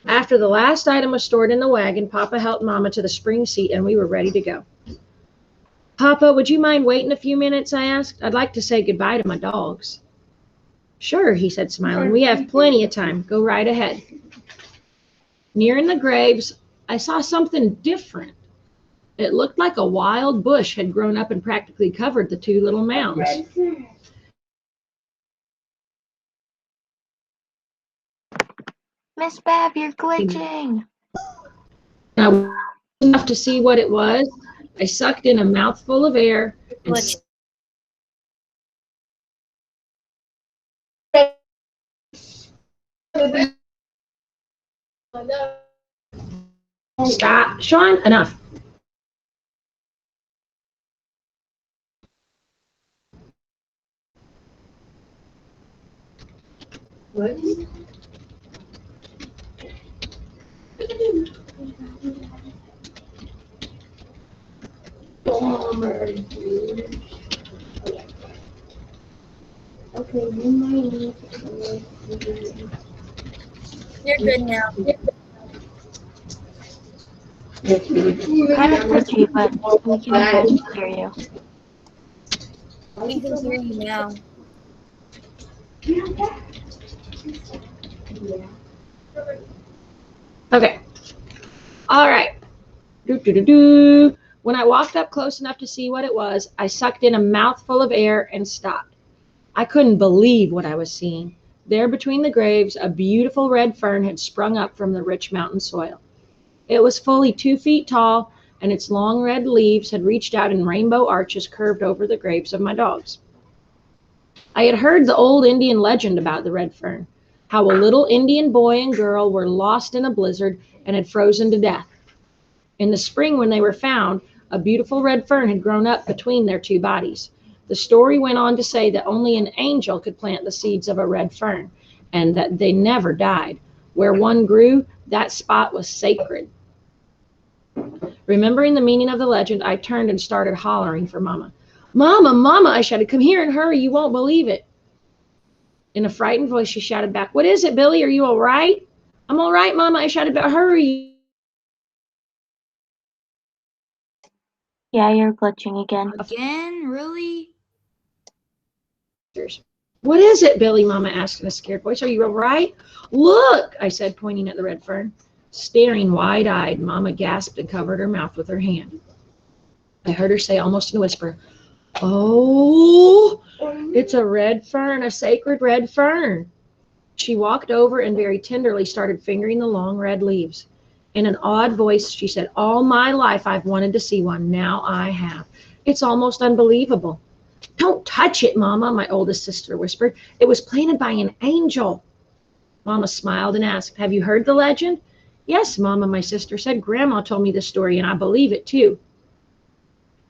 After the last item was stored in the wagon, Papa helped Mama to the spring seat, and we were ready to go. Papa, would you mind waiting a few minutes? I asked. I'd like to say goodbye to my dogs. Sure, he said, smiling. We have plenty of time. Go right ahead. Nearing the graves, I saw something different. It looked like a wild bush had grown up and practically covered the two little mounds. Miss Bev, you're glitching. I was enough to see what it was. I sucked in a mouthful of air and stop. Sean, enough. What? Okay, you might need to. You're good now. Kind of glitchy, but we can kind of hear you. We can hear you now. Okay. All right. Do. When I walked up close enough to see what it was, I sucked in a mouthful of air and stopped. I couldn't believe what I was seeing. There between the graves, a beautiful red fern had sprung up from the rich mountain soil. It was fully 2 feet tall, and its long red leaves had reached out in rainbow arches curved over the graves of my dogs. I had heard the old Indian legend about the red fern, how a little Indian boy and girl were lost in a blizzard and had frozen to death. In the spring, when they were found, a beautiful red fern had grown up between their two bodies. The story went on to say that only an angel could plant the seeds of a red fern, and that they never died. Where one grew, that spot was sacred. Remembering the meaning of the legend, I turned and started hollering for Mama. Mama, Mama, I shouted, come here and hurry, you won't believe it. In a frightened voice, she shouted back, what is it, Billy? Are you all right? I'm all right, Mama, I shouted back, hurry. Yeah, you're glitching again. Again? Really? What is it, Billy? Mama asked in a scared voice. Are you all right? Look, I said, pointing at the red fern. Staring wide-eyed, Mama gasped and covered her mouth with her hand. I heard her say almost in a whisper, "Oh, it's a red fern, a sacred red fern." She walked over and very tenderly started fingering the long red leaves. In an awed voice, she said, "All my life I've wanted to see one. Now I have. It's almost unbelievable." "Don't touch it, Mama," my oldest sister whispered. "It was planted by an angel." Mama smiled and asked, "Have you heard the legend?" "Yes, Mama," my sister said. "Grandma told me the story, and I believe it too."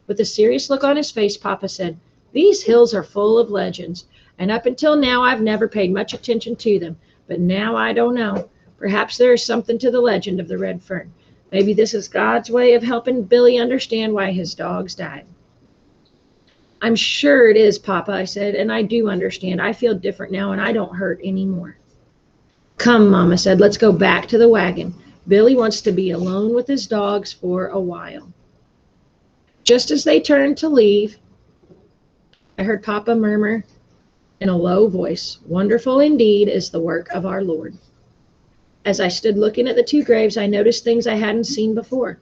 With a serious look on his face, Papa said, "These hills are full of legends, and up until now I've never paid much attention to them. But now I don't know. Perhaps there is something to the legend of the red fern. Maybe this is God's way of helping Billy understand why his dogs died." "I'm sure it is, Papa," I said, "and I do understand. I feel different now, and I don't hurt anymore." "Come," Mama said, "let's go back to the wagon. Billy wants to be alone with his dogs for a while." Just as they turned to leave, I heard Papa murmur in a low voice, "Wonderful indeed is the work of our Lord." As I stood looking at the two graves, I noticed things I hadn't seen before.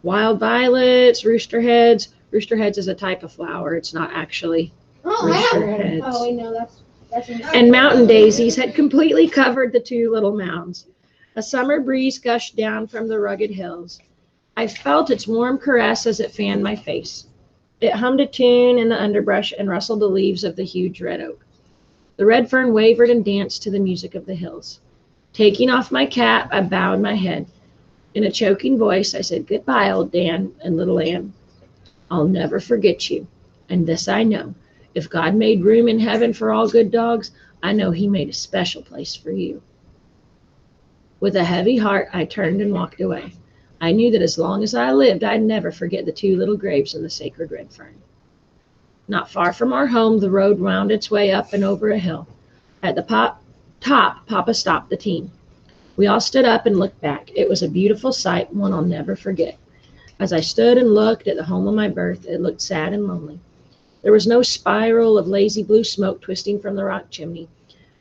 Wild violets, rooster heads. Rooster heads is a type of flower. It's not actually rooster heads. Oh, wait, no, that's And mountain daisies had completely covered the two little mounds. A summer breeze gushed down from the rugged hills. I felt its warm caress as it fanned my face. It hummed a tune in the underbrush and rustled the leaves of the huge red oak. The red fern wavered and danced to the music of the hills. Taking off my cap, I bowed my head. In a choking voice, I said, "Goodbye, old Dan and little Ann. I'll never forget you. And this I know. If God made room in heaven for all good dogs, I know he made a special place for you." With a heavy heart, I turned and walked away. I knew that as long as I lived, I'd never forget the two little graves in the sacred red fern. Not far from our home, the road wound its way up and over a hill. At the top, Papa stopped the team. We all stood up and looked back. It was a beautiful sight, one I'll never forget. As I stood and looked at the home of my birth, it looked sad and lonely. There was no spiral of lazy blue smoke twisting from the rock chimney,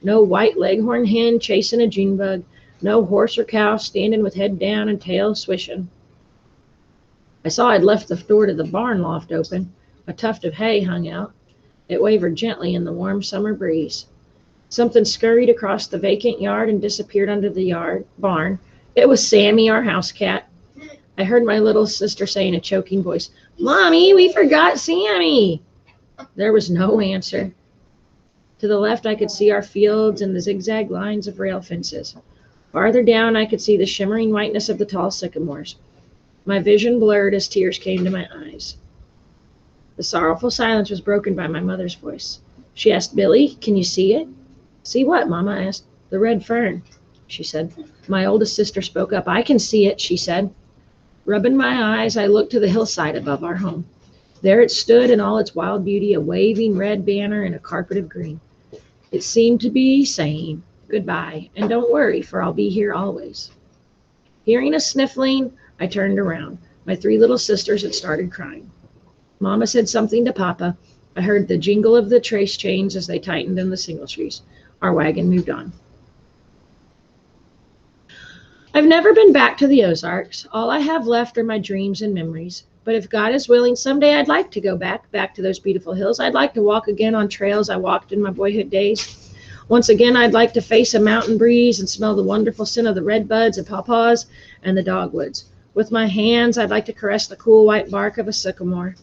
no white leghorn hen chasing a June bug, no horse or cow standing with head down and tail swishing. I saw I'd left the door to the barn loft open. A tuft of hay hung out. It wavered gently in the warm summer breeze. Something scurried across the vacant yard and disappeared under the barn. It was Sammy, our house cat. I heard my little sister say in a choking voice, "Mommy, we forgot Sammy." There was no answer. To the left, I could see our fields and the zigzag lines of rail fences. Farther down, I could see the shimmering whiteness of the tall sycamores. My vision blurred as tears came to my eyes. The sorrowful silence was broken by my mother's voice. She asked, "Billy, can you see it?" "See what?" Mama asked. "The red fern," she said. My oldest sister spoke up. "I can see it," she said. Rubbing my eyes, I looked to the hillside above our home. There it stood in all its wild beauty, a waving red banner in a carpet of green. It seemed to be saying, "Goodbye, and don't worry, for I'll be here always." Hearing a sniffling, I turned around. My three little sisters had started crying. Mama said something to Papa. I heard the jingle of the trace chains as they tightened in the single trees. Our wagon moved on. I've never been back to the Ozarks. All I have left are my dreams and memories. But if God is willing, someday I'd like to go back to those beautiful hills. I'd like to walk again on trails I walked in my boyhood days. Once again, I'd like to face a mountain breeze and smell the wonderful scent of the red buds and pawpaws and the dogwoods. With my hands, I'd like to caress the cool white bark of a sycamore.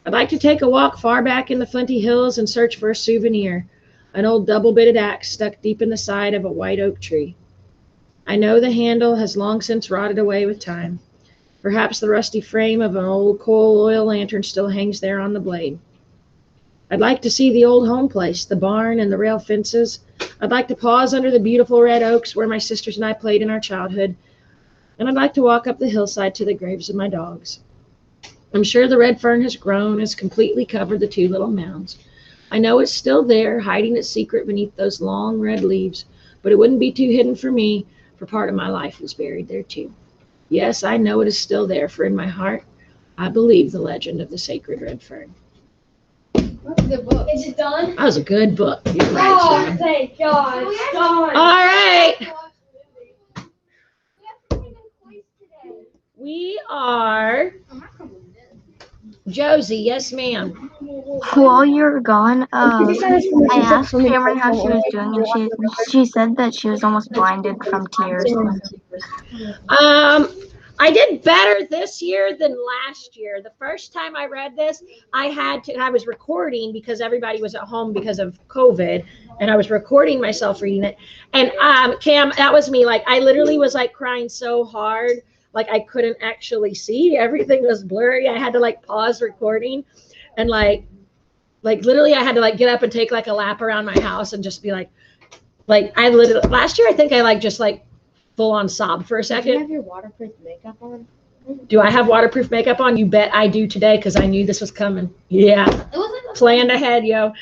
I'd like to take a walk far back in the Flinty Hills and search for a souvenir, an old double-bitted axe stuck deep in the side of a white oak tree. I know the handle has long since rotted away with time. Perhaps the rusty frame of an old coal oil lantern still hangs there on the blade. I'd like to see the old home place, the barn and the rail fences. I'd like to pause under the beautiful red oaks where my sisters and I played in our childhood. And I'd like to walk up the hillside to the graves of my dogs. I'm sure the red fern has grown, has completely covered the two little mounds. I know it's still there, hiding its secret beneath those long red leaves, but it wouldn't be too hidden for me, for part of my life was buried there too. Yes, I know it is still there, for in my heart, I believe the legend of the sacred red fern. That's a good book. Is it done? That was a good book. You're right, Oh, Shannon. thank God. We It's actually- done. All right. We have to take a quiz today. We are Josie. Yes, ma'am. While you're gone, You can send us permission I asked for me to Cameron how go she was doing, and she said that she was almost blinded from tears. I did better this year than last year. The first time I read this, I was recording because everybody was at home because of COVID, and I was recording myself reading it. And Cam, that was me. Like I literally was like crying so hard, like I couldn't actually see. Everything was blurry. I had to like pause recording, and like literally I had to like get up and take like a lap around my house and just be like I literally last year I think I like just like full on sob for a Do you second. have your waterproof makeup on? Do I have waterproof makeup on? You bet I do today because I knew this was coming. Yeah, It wasn't planned ahead, yo.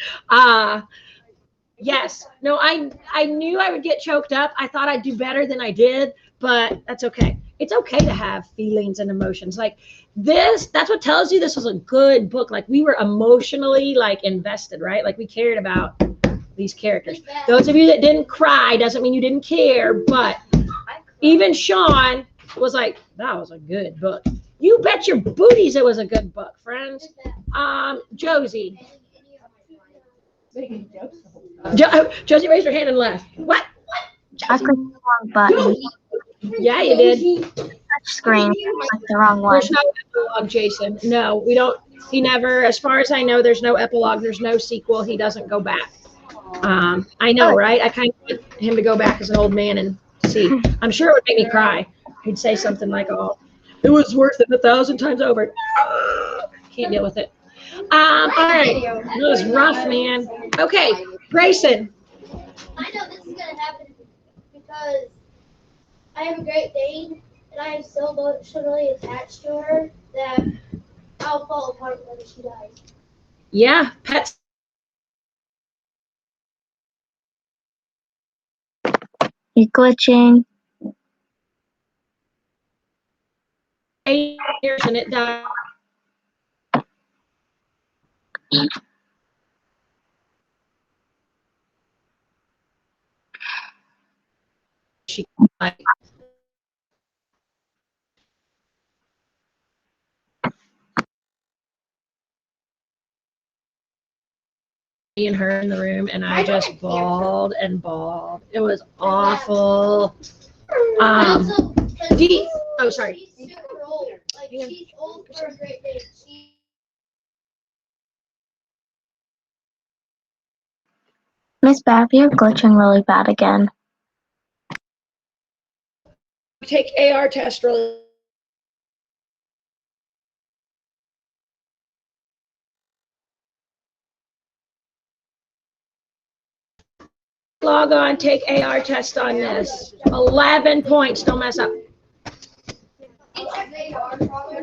Yes. No, I knew I would get choked up. I thought I'd do better than I did, but that's okay. It's okay to have feelings and emotions. Like this, that's what tells you this was a good book. Like we were emotionally like invested, right? Like we cared about these characters. Those of you that didn't cry doesn't mean you didn't care, but even Sean was like, that was a good book. You bet your booties it was a good book, friends. Josie. Making jokes the whole time. Josie raised her hand and left. What? I clicked the wrong button. Yeah, you did. Touch screen. I clicked the wrong one. There's no epilogue, Jason. No, we don't. He never, as far as I know, there's no epilogue. There's no sequel. He doesn't go back. I know, right? I kind of want him to go back as an old man and see. I'm sure it would make me cry. He'd say something like, "Oh, it was worth it 1,000 times over." Can't deal with it. All right. It was rough, man. Okay, Grayson. I know this is gonna happen because I have a Great Dane and I am so emotionally attached to her that I'll fall apart when she dies. Yeah, pets. You're glitching. Years and it died. She like me and her in the room, and I just bawled and bawled. It was awful. Also, Oh, sorry. she's super old. Like she's old for a Great Dane. Miss Bab, you're glitching really bad again. Take AR test really. Log on, take AR test on this. 11 points, don't mess up.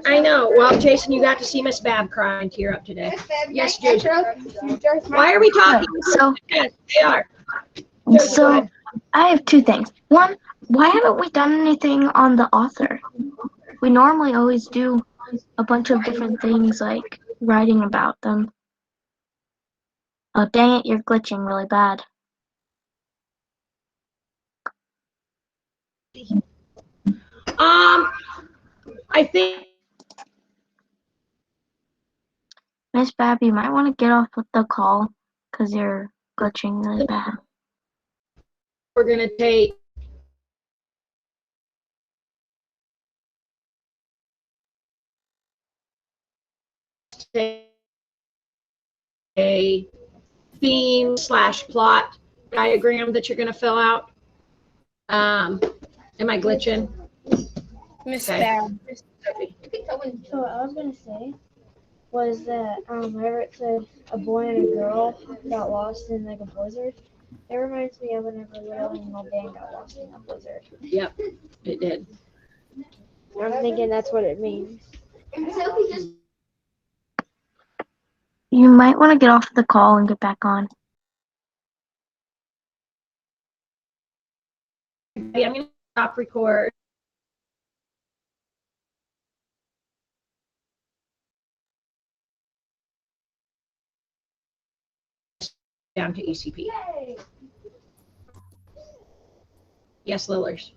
I know. Well, Jason, you got to see Miss Bab cry and tear up today. Yes, Jason. Why are we talking? So, Yes, they are. Josie, go so ahead. I have two things. One, why haven't we done anything on the author? We normally always do a bunch of different things like writing about them. Oh, dang it, you're glitching really bad. I think Miss Bab, you might want to get off with the call because you're glitching really bad. we're gonna take a theme / plot diagram that you're gonna fill out. Am I glitching? Miss Okay. Bab. Sophie. So what I was gonna say was that whenever it said a boy and a girl got lost in like a blizzard, it reminds me of whenever Little and Little Dan got lost in a blizzard. Yep, it did. I'm thinking that's what it means. Sophie just You might want to get off the call and get back on. Yeah, I'm gonna stop record. down to ECP. Yay! Yes, Lillers.